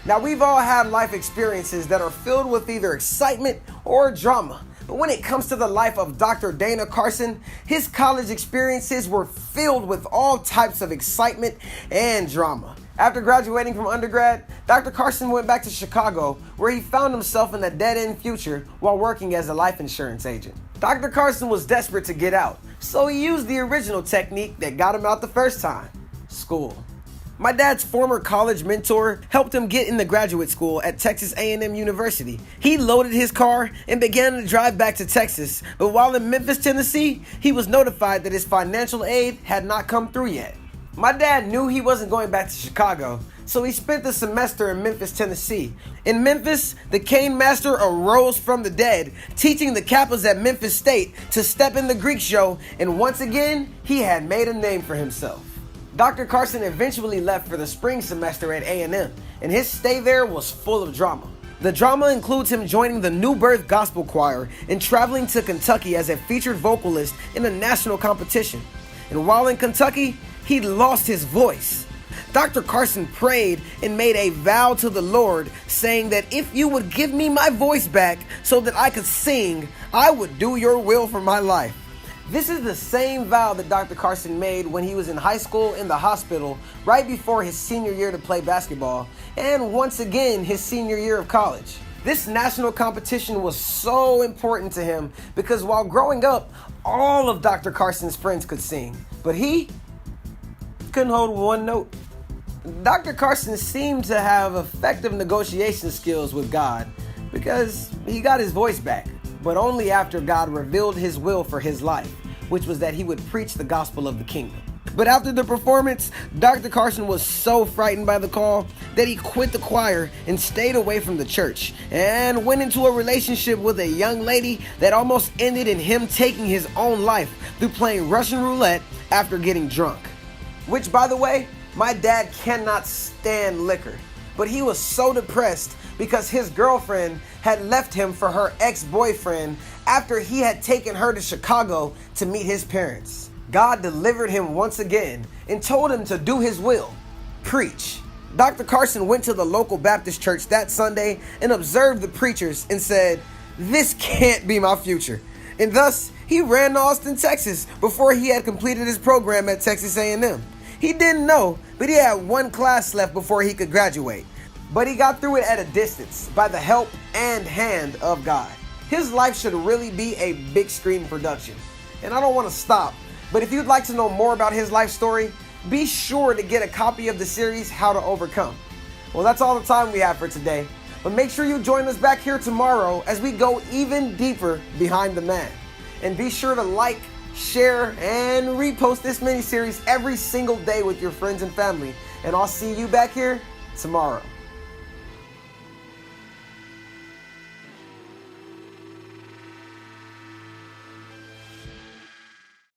Now, we've all had life experiences that are filled with either excitement or drama. But when it comes to the life of Dr. Dana Carson, his college experiences were filled with all types of excitement and drama. After graduating from undergrad, Dr. Carson went back to Chicago, where he found himself in a dead-end future while working as a life insurance agent. Dr. Carson was desperate to get out, so he used the original technique that got him out the first time: school. My dad's former college mentor helped him get into graduate school at Texas A&M University. He loaded his car and began to drive back to Texas, but while in Memphis, Tennessee, he was notified that his financial aid had not come through yet. My dad knew he wasn't going back to Chicago, so he spent the semester in Memphis, Tennessee. In Memphis, the cane master arose from the dead, teaching the Kappas at Memphis State to step in the Greek show, and once again, he had made a name for himself. Dr. Carson eventually left for the spring semester at A&M, and his stay there was full of drama. The drama includes him joining the New Birth Gospel Choir and traveling to Kentucky as a featured vocalist in a national competition. And while in Kentucky, he lost his voice. Dr. Carson prayed and made a vow to the Lord, saying that if you would give me my voice back so that I could sing, I would do your will for my life. This is the same vow that Dr. Carson made when he was in high school in the hospital right before his senior year to play basketball, and once again his senior year of college. This national competition was so important to him because while growing up, all of Dr. Carson's friends could sing, but he couldn't hold one note. Dr. Carson seemed to have effective negotiation skills with God because he got his voice back, but only after God revealed his will for his life, which was that he would preach the gospel of the kingdom. But after the performance, Dr. Carson was so frightened by the call that he quit the choir and stayed away from the church and went into a relationship with a young lady that almost ended in him taking his own life through playing Russian roulette after getting drunk. Which, by the way, my dad cannot stand liquor, but he was so depressed because his girlfriend had left him for her ex-boyfriend after he had taken her to Chicago to meet his parents. God delivered him once again and told him to do his will, preach. Dr. Carson went to the local Baptist church that Sunday and observed the preachers and said, "This can't be my future." And thus, he ran to Austin, Texas before he had completed his program at Texas A&M. He didn't know, but he had one class left before he could graduate. But he got through it at a distance by the help and hand of God. His life should really be a big screen production. And I don't want to stop, but if you'd like to know more about his life story, be sure to get a copy of the series, How to Overcome. Well, that's all the time we have for today. But make sure you join us back here tomorrow as we go even deeper behind the man. And be sure to like, share, and repost this mini-series every single day with your friends and family. And I'll see you back here tomorrow.